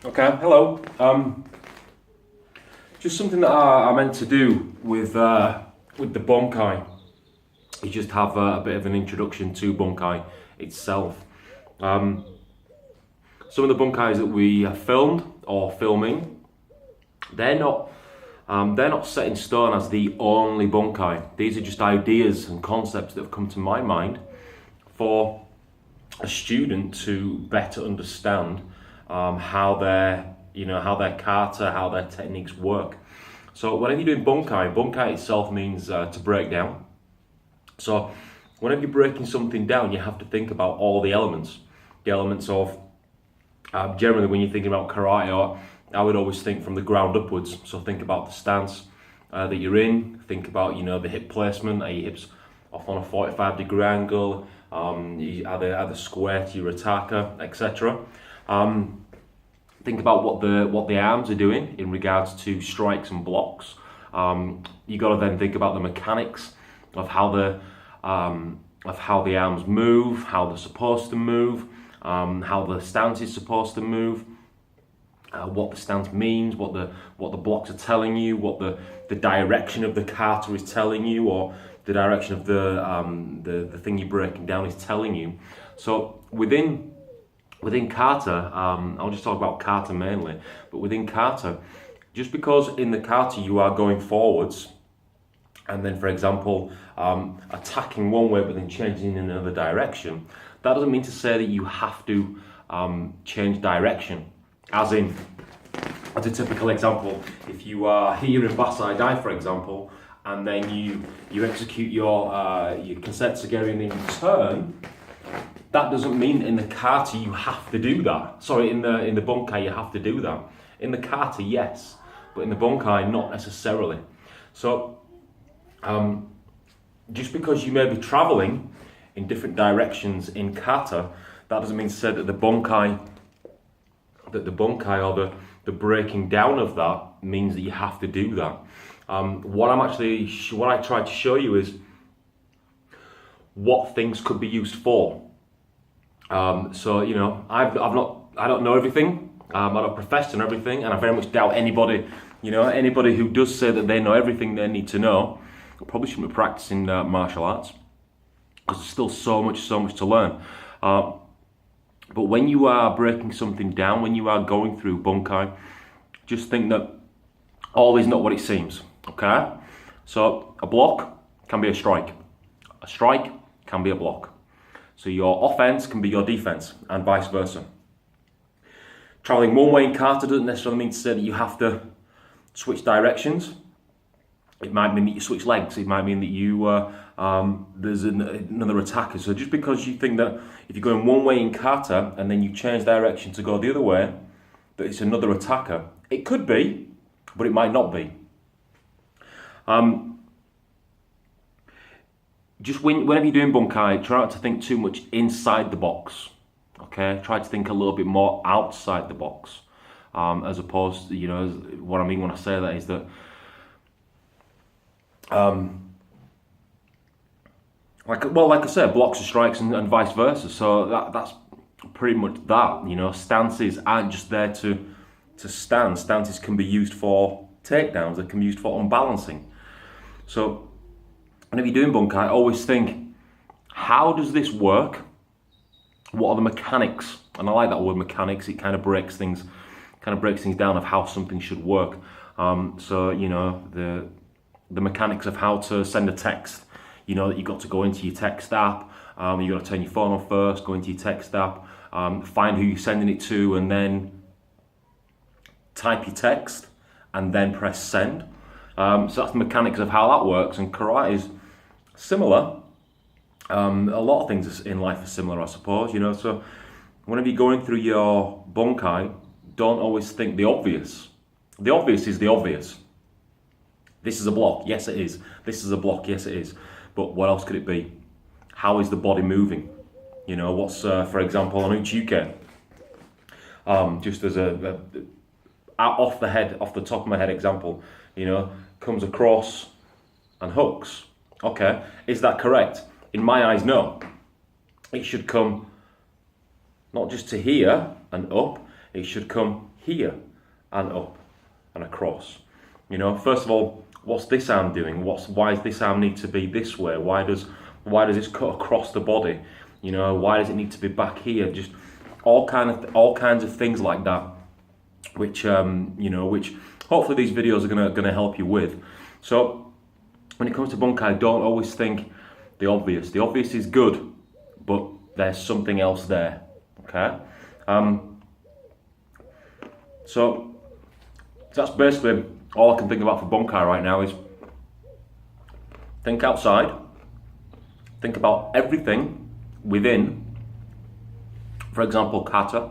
Okay, hello. Just something that I meant to do with the Bunkai is just have a bit of an introduction to Bunkai itself. Um, some of the Bunkais that we have filmed or filming, they're not they're not set in stone as the only Bunkai. These are just ideas and concepts that have come to my mind for a student to better understand how their kata, how their techniques work. So whenever you're doing bunkai, bunkai itself means to break down. So whenever you're breaking something down, you have to think about all the elements. The elements of generally when you're thinking about karate, or I would always think from the ground upwards. So think about the stance that you're in. Think about the hip placement. Are your hips off on a 45-degree angle? Are they square to your attacker, etc. Think about what the arms are doing in regards to strikes and blocks. You got to then think about the mechanics of how the arms move, how they're supposed to move, how the stance is supposed to move, what the stance means, what the blocks are telling you, what the direction of the kata is telling you, or the direction of the thing you're breaking down is telling you. So within kata, I'll just talk about kata mainly, but within kata, just because in the kata you are going forwards, and then, for example, attacking one way but then changing in another direction, that doesn't mean to say that you have to change direction. As a typical example, if you are here in Basai Dai, for example, and then you execute your Kansetsu and then you turn, that doesn't mean in the kata you have to do that. Sorry, in the bunkai you have to do that. In the kata, yes, but in the bunkai, not necessarily. So, just because you may be traveling in different directions in kata, that doesn't mean to say that the bunkai or the breaking down of that means that you have to do that. What I tried to show you is what things could be used for. So I don't know everything. I'm not a professor in everything, and I very much doubt anybody who does say that they know everything they need to know probably shouldn't be practicing martial arts, because there's still so much to learn. But when you are breaking something down, when you are going through bunkai, just think that all is not what it seems. Okay, so a block can be a strike can be a block. So your offense can be your defense, and vice versa. Traveling one way in kata doesn't necessarily mean to say that you have to switch directions. It might mean that you switch legs. It might mean that there's another attacker. So just because you think that if you're going one way in kata and then you change direction to go the other way, that it's another attacker. It could be, but it might not be. Just whenever you're doing bunkai, try not to think too much inside the box. Okay, try to think a little bit more outside the box, as opposed to, what I mean when I say that is that like I said, blocks and strikes and vice versa. So that's pretty much that. Stances aren't just there to stand. Stances can be used for takedowns. They can be used for unbalancing. So whenever you're doing bunkai, always think, how does this work? What are the mechanics? And I like that word, mechanics. It kind of breaks things down of how something should work. So the mechanics of how to send a text. That you've got to go into your text app. You've got to turn your phone on first, go into your text app, find who you're sending it to, and then type your text, and then press send. So that's the mechanics of how that works. And karate is similar. A lot of things in life are similar, I suppose. So whenever you're going through your bunkai, don't always think the obvious. The obvious is the obvious. This is a block, yes it is. This is a block, yes it is. But what else could it be? How is the body moving? What's, for example, an uchuke? Just as a off the top of my head example, comes across and hooks. Okay, is that correct? In my eyes, no. It should come not just to here and up, It should come here and up and across. You know, first of all, what's this arm doing? Why does this arm need to be this way? Why does this cut across the body? You know, why does it need to be back here? Just all kinds of things like that, which you know, which hopefully these videos are gonna help you with. So when it comes to Bunkai, don't always think the obvious. The obvious is good, but there's something else there. Okay. So that's basically all I can think about for Bunkai right now. Is think outside. Think about everything within. For example, kata.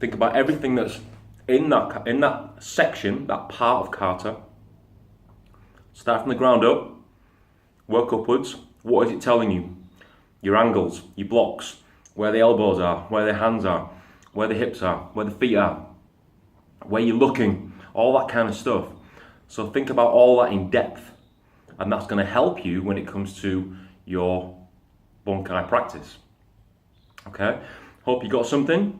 Think about everything that's in that section, that part of kata. Start from the ground up. Work upwards. What is it telling you? Your angles, your blocks, where the elbows are, where the hands are, where the hips are, where the feet are, where you're looking, all that kind of stuff. So think about all that in depth, and that's going to help you when it comes to your Bunkai practice. Okay, hope you got something.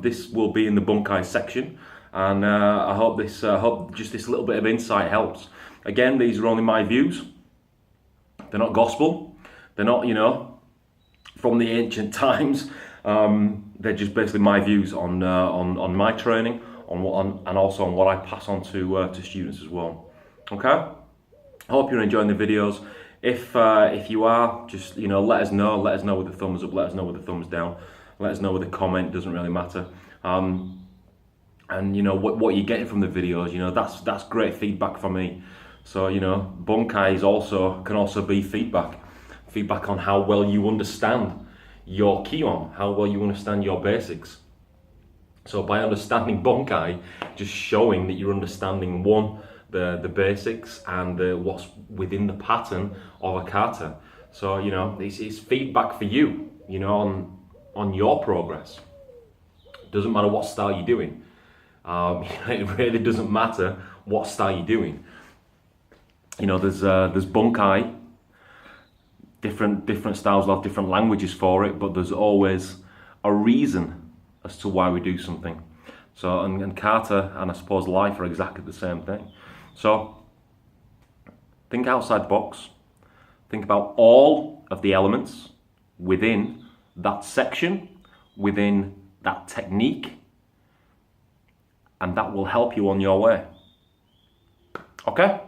This will be in the Bunkai section, and I hope just this little bit of insight helps. Again, these are only my views. They're not gospel. They're not, you know, from the ancient times. They're just basically my views on my training, and also on what I pass on to students as well. Okay. I hope you're enjoying the videos. If you are, just, you know, let us know. Let us know with the thumbs up. Let us know with the thumbs down. Let us know with a comment. Doesn't really matter. And you know what you're getting from the videos. You know, that's great feedback for me. So, you know, Bunkai can also be feedback on how well you understand your Kion, how well you understand your basics. So by understanding Bunkai, just showing that you're understanding the basics and what's within the pattern of a kata. So, you know, it's feedback for you, you know, on your progress. Doesn't matter what style you're doing. It really doesn't matter what style you're doing. You know, there's Bunkai. Different styles will have different languages for it, but there's always a reason as to why we do something. So, and kata and I suppose life are exactly the same thing. So, think outside the box. Think about all of the elements within that section, within that technique, and that will help you on your way. Okay?